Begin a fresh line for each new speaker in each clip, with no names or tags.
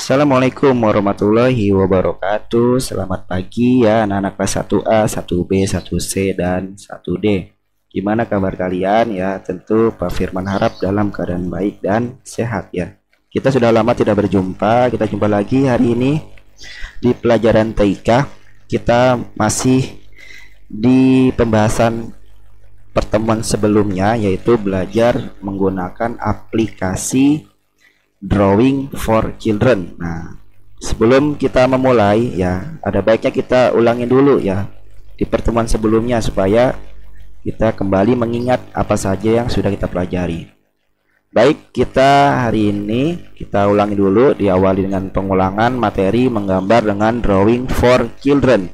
Assalamualaikum warahmatullahi wabarakatuh. Selamat pagi ya anak-anak kelas 1A, 1B, 1C, dan 1D. Gimana kabar kalian ya? Tentu Pak Firman harap dalam keadaan baik dan sehat ya. Kita sudah lama tidak berjumpa. Kita jumpa lagi hari ini di pelajaran TIK. Kita masih di pembahasan pertemuan sebelumnya, yaitu belajar menggunakan aplikasi Drawing for Children. Nah, sebelum kita memulai ya, ada baiknya kita ulangin dulu ya di pertemuan sebelumnya supaya kita kembali mengingat apa saja yang sudah kita pelajari. Baik, kita hari ini kita ulangi dulu, diawali dengan pengulangan materi menggambar dengan Drawing for Children.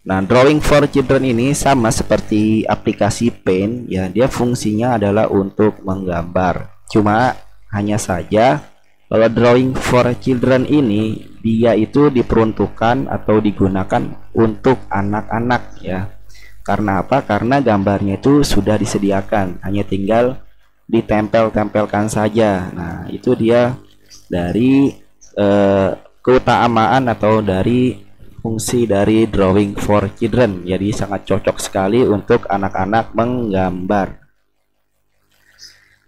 Nah, Drawing for Children ini sama seperti aplikasi Paint ya, dia fungsinya adalah untuk menggambar. Cuma hanya saja kalau Drawing for Children ini dia itu diperuntukkan atau digunakan untuk anak-anak ya. Karena apa? Karena gambarnya itu sudah disediakan, hanya tinggal ditempel-tempelkan saja. Nah, itu dia dari keutamaan atau dari fungsi dari Drawing for Children. Jadi sangat cocok sekali untuk anak-anak menggambar.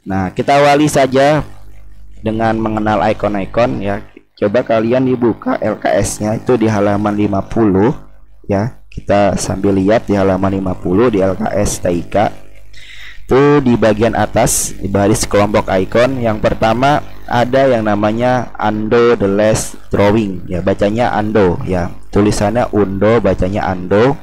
Nah, kita awali saja dengan mengenal ikon-ikon ya. Coba kalian dibuka LKS-nya itu di halaman 50 ya. Kita sambil lihat di halaman 50 di LKS TIK. Itu di bagian atas di baris kelompok ikon yang pertama ada yang namanya Ando the Last Drawing ya, bacanya Ando ya, tulisannya Undo, bacanya Ando.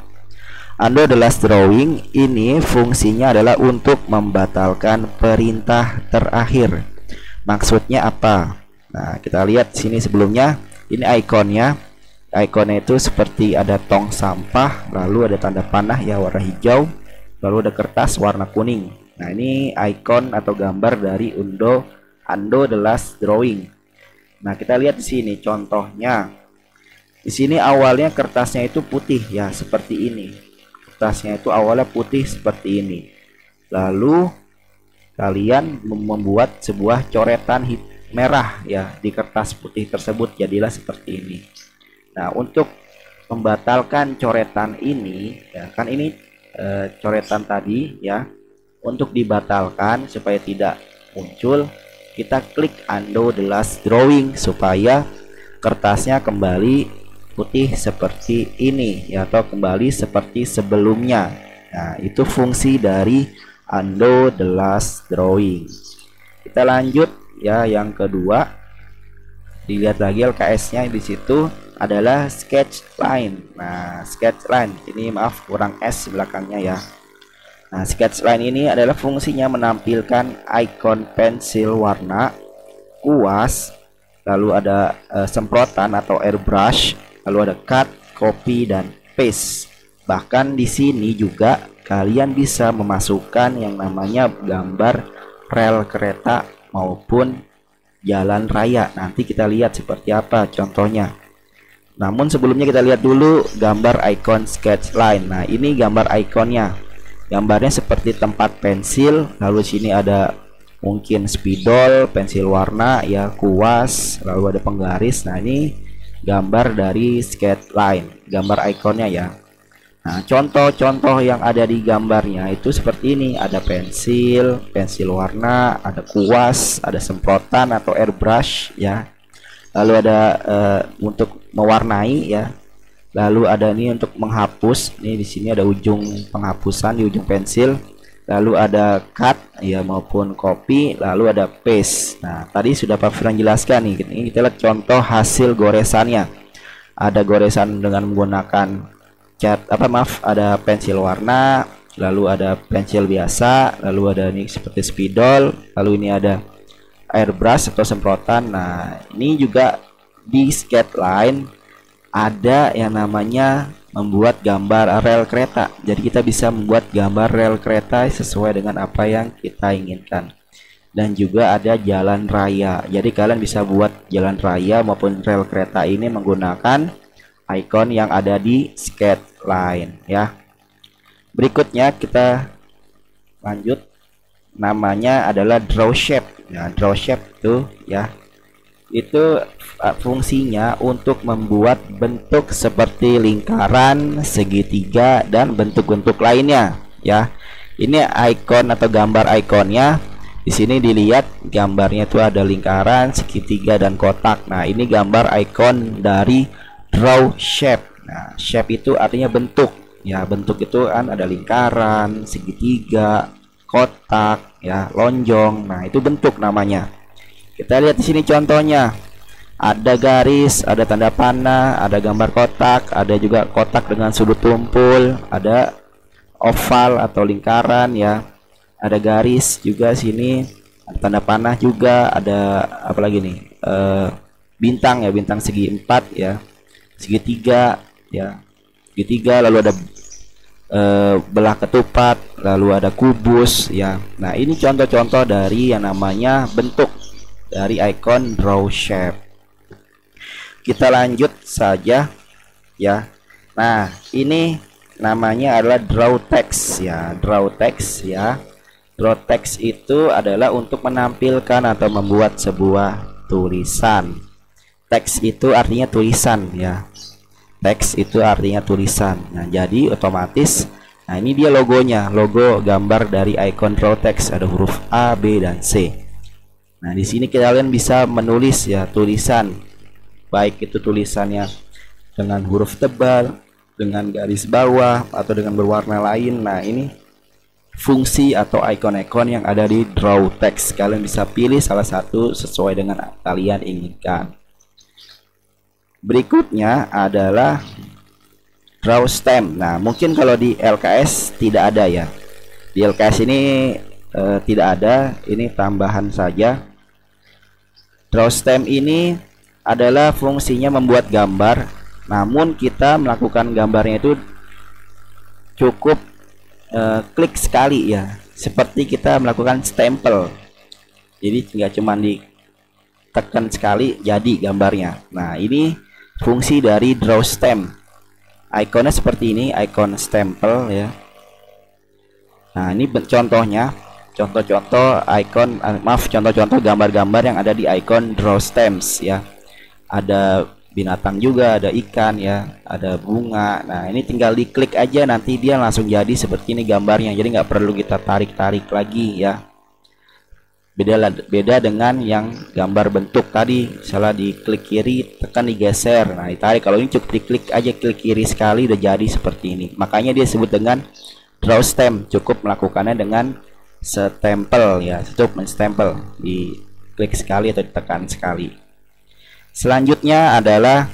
Ando the Last Drawing ini fungsinya adalah untuk membatalkan perintah terakhir. Maksudnya apa? Nah, kita lihat sini sebelumnya, ini ikonnya. Ikonnya itu seperti ada tong sampah, lalu ada tanda panah ya warna hijau, lalu ada kertas warna kuning. Nah, ini ikon atau gambar dari Ando the Last Drawing. Nah, kita lihat di sini contohnya. Di sini awalnya kertasnya itu putih ya, seperti ini. Kertasnya itu awalnya putih seperti ini. Lalu kalian membuat sebuah coretan merah ya di kertas putih tersebut, jadilah seperti ini. Nah, untuk membatalkan coretan ini ya, kan ini coretan tadi ya, untuk dibatalkan supaya tidak muncul, kita klik Undo the Last Drawing supaya kertasnya kembali putih seperti ini ya, atau kembali seperti sebelumnya. Nah, itu fungsi dari Undo the Last Drawing. Kita lanjut ya, yang kedua. Dilihat lagi LKS-nya, di situ adalah sketch line. Nah, sketch line ini maaf kurang S belakangnya ya. Nah, sketch line ini adalah fungsinya menampilkan ikon pensil warna, kuas, lalu ada semprotan atau airbrush, lalu ada cut, copy, dan paste. Bahkan di sini juga kalian bisa memasukkan yang namanya gambar rel kereta maupun jalan raya. Nanti kita lihat seperti apa contohnya. Namun sebelumnya kita lihat dulu gambar icon sketch line. Nah, ini gambar ikonnya. Gambarnya seperti tempat pensil, lalu sini ada mungkin spidol, pensil warna ya, kuas, lalu ada penggaris. Nah, ini gambar dari sketch line, gambar ikonnya ya. Nah, contoh-contoh yang ada di gambarnya itu seperti ini, ada pensil, pensil warna, ada kuas, ada semprotan atau airbrush ya. Lalu ada untuk mewarnai ya. Lalu ada ini untuk menghapus. Ini di sini ada ujung penghapusan di ujung pensil. Lalu ada cut ya maupun copy, lalu ada paste. Nah, tadi sudah Pak Firman jelaskan nih. Ini kita lihat contoh hasil goresannya. Ada goresan dengan menggunakan ada pensil warna, lalu ada pensil biasa, lalu ada ini seperti spidol, lalu ini ada airbrush atau semprotan. Nah, ini juga di sketch line ada yang namanya membuat gambar rel kereta. Jadi kita bisa membuat gambar rel kereta sesuai dengan apa yang kita inginkan. Dan juga ada jalan raya. Jadi kalian bisa buat jalan raya maupun rel kereta ini menggunakan icon yang ada di sketch line ya. Berikutnya kita lanjut namanya adalah draw shape. Nah, draw shape itu ya, itu fungsinya untuk membuat bentuk seperti lingkaran, segitiga, dan bentuk-bentuk lainnya ya. Ini icon atau gambar ikonnya. Di sini dilihat gambarnya itu ada lingkaran, segitiga, dan kotak. Nah, ini gambar icon dari draw shape. Nah, shape itu artinya bentuk ya. Bentuk itu kan ada lingkaran, segitiga, kotak ya, lonjong. Nah, itu bentuk namanya. Kita lihat di sini contohnya. Ada garis, ada tanda panah, ada gambar kotak, ada juga kotak dengan sudut tumpul, ada oval atau lingkaran ya. Ada garis juga sini, ada tanda panah juga, ada apa lagi nih? Bintang ya, bintang segi 4 ya. Segitiga ya. Segitiga, lalu ada belah ketupat, lalu ada kubus ya. Nah, ini contoh-contoh dari yang namanya bentuk dari icon draw shape. Kita lanjut saja ya. Nah, ini namanya adalah draw text ya. Draw text ya. Draw text itu adalah untuk menampilkan atau membuat sebuah tulisan. Teks itu artinya tulisan ya. Teks itu artinya tulisan. Nah, jadi otomatis, nah ini dia logonya, logo gambar dari icon draw text, ada huruf A, B, dan C. Nah, di sini kalian bisa menulis ya tulisan, baik itu tulisannya dengan huruf tebal, dengan garis bawah, atau dengan berwarna lain. Nah, ini fungsi atau ikon-ikon yang ada di draw text. Kalian bisa pilih salah satu sesuai dengan kalian inginkan. Berikutnya adalah draw stem. Nah, mungkin kalau di LKS tidak ada ya. Di LKS ini tidak ada, ini tambahan saja. Draw stem ini adalah fungsinya membuat gambar, namun kita melakukan gambarnya itu cukup klik sekali ya, seperti kita melakukan stempel. Jadi nggak cuma ditekan sekali jadi gambarnya. Nah, ini fungsi dari draw stem. Ikonnya seperti ini, icon stempel ya. Nah, ini contohnya, contoh-contoh icon, contoh-contoh gambar-gambar yang ada di icon draw stems ya. Ada binatang juga, ada ikan ya, ada bunga. Nah, ini tinggal diklik aja, nanti dia langsung jadi seperti ini gambarnya. Jadi nggak perlu kita tarik-tarik lagi ya. Beda dengan yang gambar bentuk tadi, salah diklik kiri, tekan digeser, nah ditarik. Kalau ini cukup diklik aja, klik kiri sekali udah jadi seperti ini. Makanya dia sebut dengan draw stem. Cukup melakukannya dengan stempel ya, cukup menstempel, diklik sekali atau ditekan sekali. Selanjutnya adalah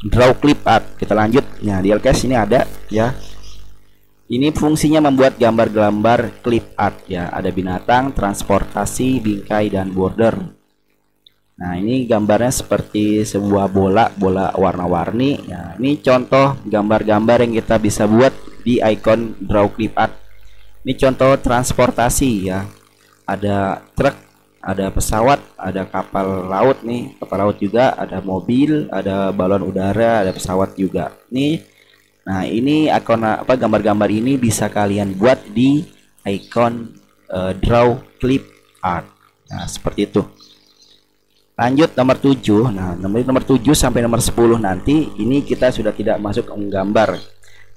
draw clip art. Kita lanjut. Nah, di LKS ini ada ya. Ini fungsinya membuat gambar-gambar clip art ya. Ada binatang, transportasi, bingkai, dan border. Nah, ini gambarnya seperti sebuah bola warna-warni. Nah, ini contoh gambar-gambar yang kita bisa buat di icon draw clip art. Ini contoh transportasi ya. Ada truk, ada pesawat, ada kapal laut nih, kapal laut juga, ada mobil, ada balon udara, ada pesawat juga. Nah, ini gambar-gambar ini bisa kalian buat di icon draw clip art. Nah, seperti itu. Lanjut nomor 7. Nah, nomor 7 sampai nomor 10 nanti ini kita sudah tidak masuk ke menggambar.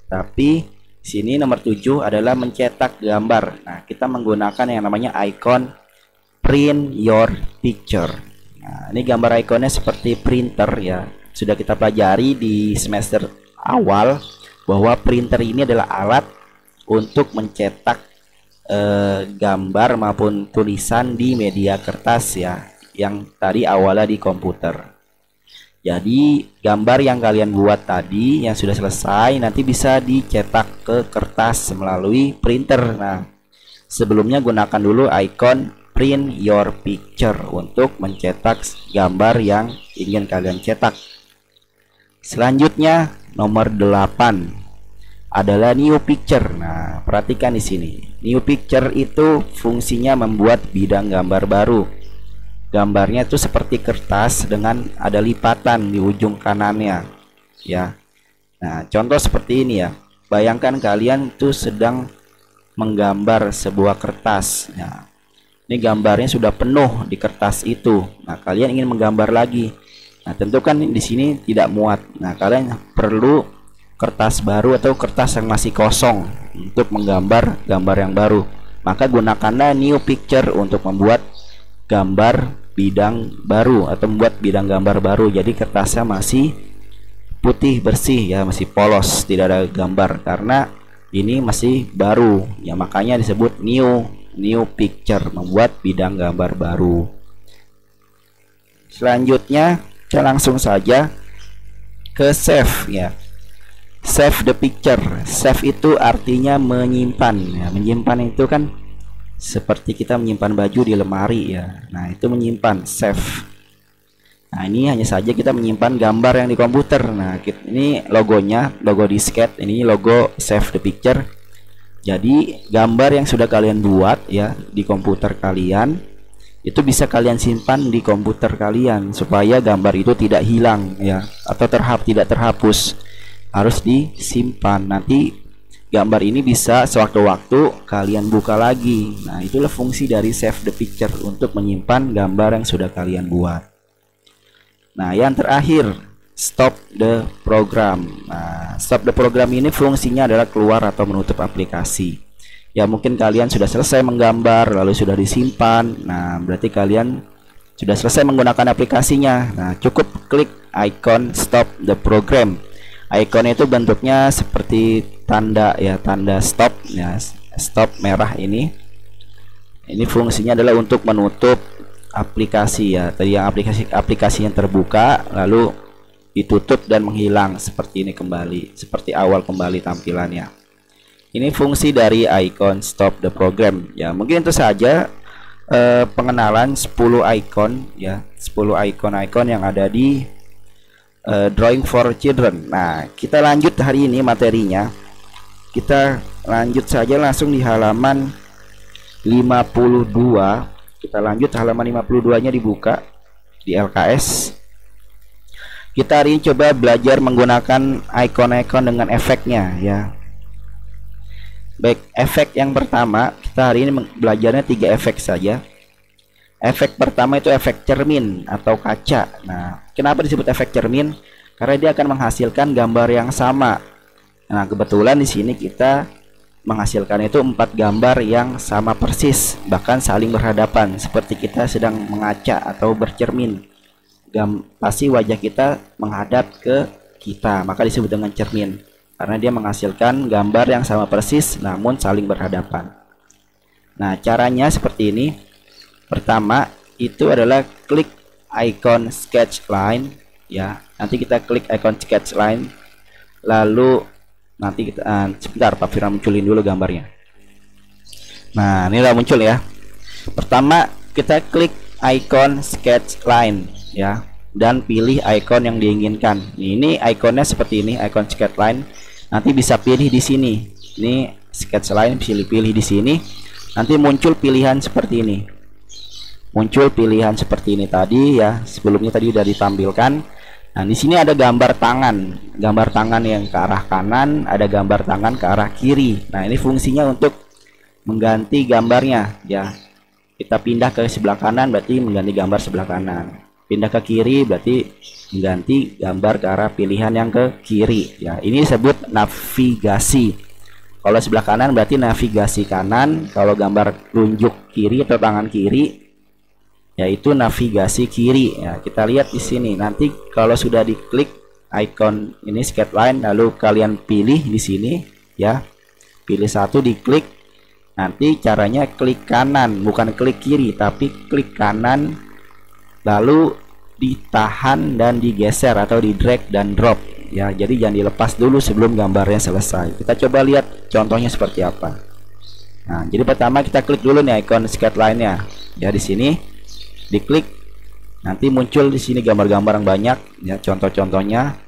Tapi sini nomor 7 adalah mencetak gambar. Nah, kita menggunakan yang namanya icon print your picture. Nah, ini gambar ikonnya seperti printer ya. Sudah kita pelajari di semester awal bahwa printer ini adalah alat untuk mencetak gambar maupun tulisan di media kertas ya, yang tadi awalnya di komputer. Jadi gambar yang kalian buat tadi yang sudah selesai nanti bisa dicetak ke kertas melalui printer. Nah, sebelumnya gunakan dulu icon print your picture untuk mencetak gambar yang ingin kalian cetak. Selanjutnya nomor 8 adalah new picture. Nah, perhatikan di sini. New picture itu fungsinya membuat bidang gambar baru. Gambarnya itu seperti kertas dengan ada lipatan di ujung kanannya ya. Nah, contoh seperti ini ya. Bayangkan kalian tuh sedang menggambar sebuah kertas. Nah, ini gambarnya sudah penuh di kertas itu. Nah, kalian ingin menggambar lagi. Nah, tentu kan di sini tidak muat. Nah, kalian perlu kertas baru atau kertas yang masih kosong untuk menggambar gambar yang baru. Maka gunakanlah new picture untuk membuat gambar bidang baru atau membuat bidang gambar baru. Jadi kertasnya masih putih bersih ya, masih polos, tidak ada gambar karena ini masih baru ya, makanya disebut new picture, membuat bidang gambar baru. Selanjutnya kita langsung saja ke save ya. Save the picture. Save itu artinya menyimpan ya. Menyimpan itu kan seperti kita menyimpan baju di lemari ya. Nah, itu menyimpan, save. Nah, ini hanya saja kita menyimpan gambar yang di komputer. Nah, ini logonya, logo disket, ini logo save the picture. Jadi gambar yang sudah kalian buat ya di komputer kalian itu bisa kalian simpan di komputer kalian supaya gambar itu tidak hilang ya, atau tidak terhapus, harus disimpan. Nanti gambar ini bisa sewaktu-waktu kalian buka lagi. Nah, itulah fungsi dari save the picture, untuk menyimpan gambar yang sudah kalian buat. Nah, yang terakhir, stop the program. Nah, stop the program ini fungsinya adalah keluar atau menutup aplikasi. Ya, mungkin kalian sudah selesai menggambar lalu sudah disimpan. Nah, berarti kalian sudah selesai menggunakan aplikasinya. Nah, cukup klik icon stop the program. Icon itu bentuknya seperti tanda ya, tanda stop ya, stop merah ini. Ini fungsinya adalah untuk menutup aplikasi ya. Tadi yang aplikasi yang terbuka lalu ditutup dan menghilang seperti ini kembali, seperti awal kembali tampilannya. Ini fungsi dari icon stop the program ya. Mungkin itu saja pengenalan 10 icon ya, 10 icon-icon yang ada di Drawing for Children. Nah, kita lanjut hari ini materinya. Kita lanjut saja langsung di halaman 52. Kita lanjut halaman 52-nya dibuka di LKS. Kita hari ini coba belajar menggunakan icon-icon dengan efeknya ya. Baik, efek yang pertama, kita hari ini belajarnya 3 efek saja. Efek pertama itu efek cermin atau kaca. Nah, kenapa disebut efek cermin? Karena dia akan menghasilkan gambar yang sama. Nah, kebetulan di sini kita menghasilkan itu 4 gambar yang sama persis, bahkan saling berhadapan, seperti kita sedang mengaca atau bercermin. Pasti wajah kita menghadap ke kita, maka disebut dengan cermin. Karena dia menghasilkan gambar yang sama persis namun saling berhadapan. Nah, caranya seperti ini. Pertama itu adalah klik icon sketch line ya. Nanti kita klik icon sketch line, lalu nanti kita sebentar Pak Firman munculin dulu gambarnya. Nah, ini udah muncul ya. Pertama kita klik icon sketch line ya, dan pilih icon yang diinginkan. Ini ikonnya seperti ini, icon sketch line. Nanti bisa pilih di sini. Ini sketch line, pilih di sini. Nanti muncul pilihan seperti ini. Muncul pilihan seperti ini tadi ya. Sebelumnya tadi sudah ditampilkan. Nah, di sini ada gambar tangan. Gambar tangan yang ke arah kanan, ada gambar tangan ke arah kiri. Nah, ini fungsinya untuk mengganti gambarnya ya. Kita pindah ke sebelah kanan berarti mengganti gambar sebelah kanan. Pindah ke kiri berarti mengganti gambar ke arah pilihan yang ke kiri ya. Ini disebut navigasi. Kalau sebelah kanan berarti navigasi kanan, kalau gambar tunjuk kiri atau tangan kiri yaitu navigasi kiri ya. Kita lihat di sini. Nanti kalau sudah diklik icon ini sketch line, lalu kalian pilih di sini ya. Pilih satu, diklik. Nanti caranya klik kanan, bukan klik kiri, tapi klik kanan lalu ditahan dan digeser atau di drag dan drop ya. Jadi jangan dilepas dulu sebelum gambarnya selesai. Kita coba lihat contohnya seperti apa. Nah, jadi pertama kita klik dulu nih icon sketch line-nya ya. Di sini diklik, nanti muncul di sini gambar-gambar yang banyak ya, contoh-contohnya.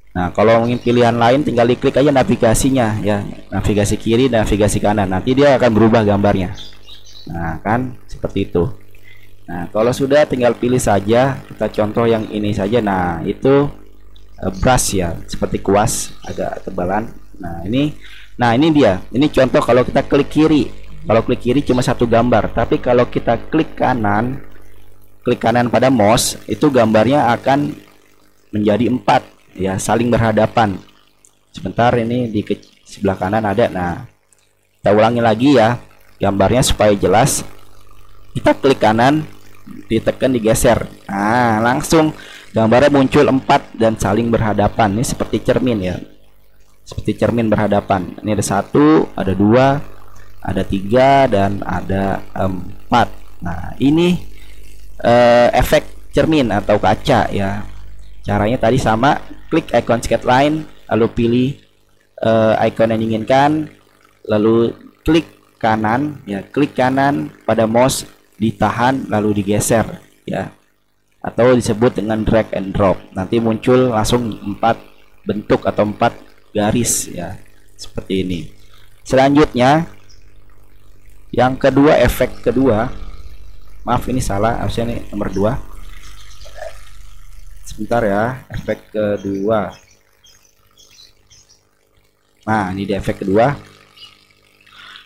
Nah, kalau ingin pilihan lain tinggal diklik aja navigasinya ya, navigasi kiri, navigasi kanan, nanti dia akan berubah gambarnya. Nah, kan seperti itu. Nah, kalau sudah tinggal pilih saja. Kita contoh yang ini saja. Nah, itu brush ya, seperti kuas agak tebalan. Nah, ini Nah, ini dia. Ini contoh kalau kita klik kiri. Kalau klik kiri cuma satu gambar, tapi kalau kita klik kanan pada mouse, itu gambarnya akan menjadi 4 ya, saling berhadapan. Sebentar, ini di sebelah kanan ada. Nah, kita ulangi lagi ya gambarnya supaya jelas. Kita klik kanan, ditekan, digeser. Nah, langsung gambarnya muncul 4 dan saling berhadapan. Ini seperti cermin ya, seperti cermin berhadapan. Ini ada 1, ada 2, ada 3, dan ada 4. Nah, ini efek cermin atau kaca ya. Caranya tadi sama, klik icon sketline, lalu pilih icon yang diinginkan, lalu klik kanan ya, klik kanan pada mouse, ditahan lalu digeser ya, atau disebut dengan drag and drop. Nanti muncul langsung 4 bentuk atau 4 garis ya, seperti ini. Selanjutnya yang kedua, efek kedua, maaf ini salah, harusnya ini nomor 2. Sebentar ya, efek kedua. Nah, ini di efek kedua.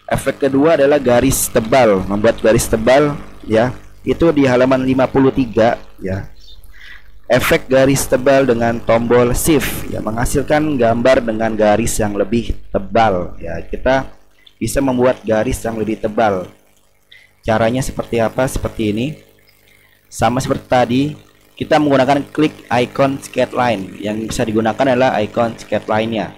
Efek kedua adalah garis tebal, membuat garis tebal ya. Itu di halaman 53 ya. Efek garis tebal dengan tombol shift ya, menghasilkan gambar dengan garis yang lebih tebal ya. Kita bisa membuat garis yang lebih tebal. Caranya seperti apa? Seperti ini. Sama seperti tadi, kita menggunakan klik icon sketline. Yang bisa digunakan adalah icon sketline-nya.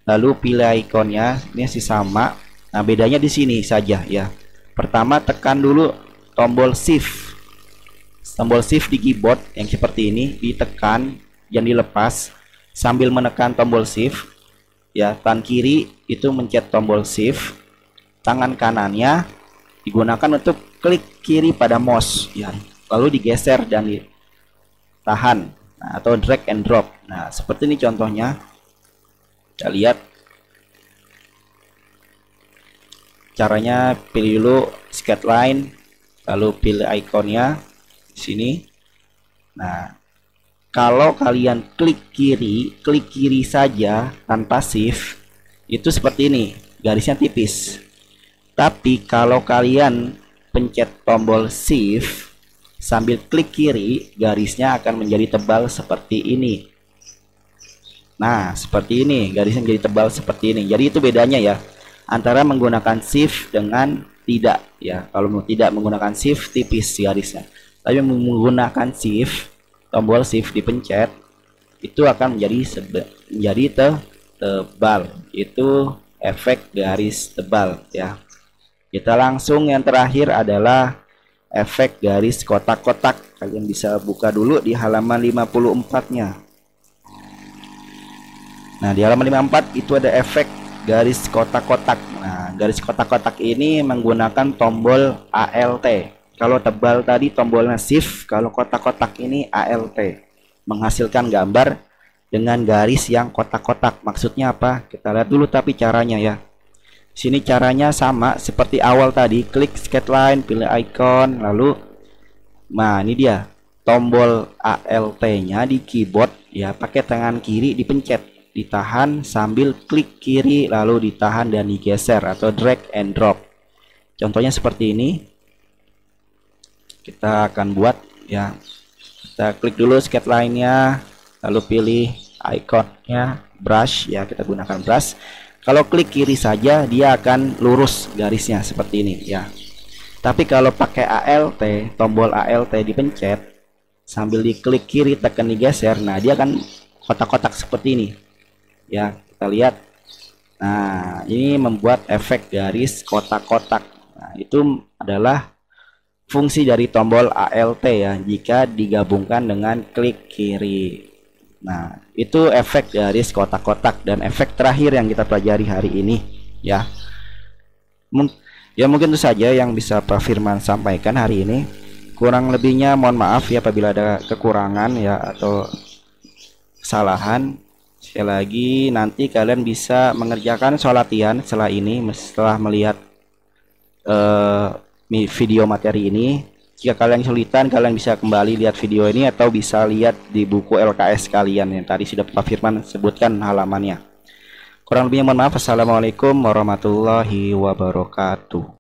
Lalu pilih ikonnya, ini masih sama. Nah, bedanya di sini saja ya. Pertama, tekan dulu tombol shift. Tombol shift di keyboard yang seperti ini, ditekan, jangan dilepas sambil menekan tombol shift ya. Tangan kiri itu mencet tombol shift, tangan kanannya digunakan untuk klik kiri pada mouse ya, lalu digeser dan ditahan. Nah, atau drag and drop. Nah, seperti ini contohnya. Kita lihat caranya. Pilih dulu sketline, lalu pilih ikonnya di sini. Nah, kalau kalian klik kiri saja tanpa shift, itu seperti ini, garisnya tipis. Tapi kalau kalian pencet tombol shift sambil klik kiri, garisnya akan menjadi tebal seperti ini. Nah, seperti ini, garisnya menjadi tebal seperti ini. Jadi itu bedanya ya, antara menggunakan shift dengan tidak ya. Kalau tidak menggunakan shift, tipis garisnya. Tapi menggunakan shift, tombol shift dipencet, itu akan menjadi tebal. Itu efek garis tebal ya. Kita langsung yang terakhir adalah efek garis kotak-kotak. Kalian bisa buka dulu di halaman 54-nya. Nah, di halaman 54 itu ada efek garis kotak-kotak. Nah, garis kotak-kotak ini menggunakan tombol ALT. Kalau tebal tadi tombolnya shift, kalau kotak-kotak ini ALT. Menghasilkan gambar dengan garis yang kotak-kotak. Maksudnya apa? Kita lihat dulu tapi caranya ya. Sini caranya sama seperti awal tadi, klik sketline, pilih icon, lalu nah ini dia tombol ALT-nya di keyboard ya, pakai tangan kiri dipencet, ditahan sambil klik kiri, lalu ditahan dan digeser atau drag and drop. Contohnya seperti ini. Kita akan buat ya. Kita klik dulu sketline-nya, lalu pilih ikonnya brush ya, kita gunakan brush. Kalau klik kiri saja dia akan lurus garisnya seperti ini ya. Tapi kalau pakai ALT, tombol ALT dipencet sambil diklik kiri tekan digeser, nah dia akan kotak-kotak seperti ini. Ya, kita lihat. Nah, ini membuat efek garis kotak-kotak. Nah, itu adalah fungsi dari tombol ALT ya, jika digabungkan dengan klik kiri. Nah, itu efek garis kotak-kotak. Dan efek terakhir yang kita pelajari hari ini ya. Mungkin itu saja yang bisa Pak Firman sampaikan hari ini. Kurang lebihnya mohon maaf ya apabila ada kekurangan ya atau kesalahan. Sekali lagi, nanti kalian bisa mengerjakan soal latihan setelah ini, setelah melihat video materi ini. Jika kalian kesulitan, kalian bisa kembali lihat video ini atau bisa lihat di buku LKS kalian yang tadi sudah Pak Firman sebutkan halamannya. Kurang lebihnya mohon maaf. Assalamualaikum warahmatullahi wabarakatuh.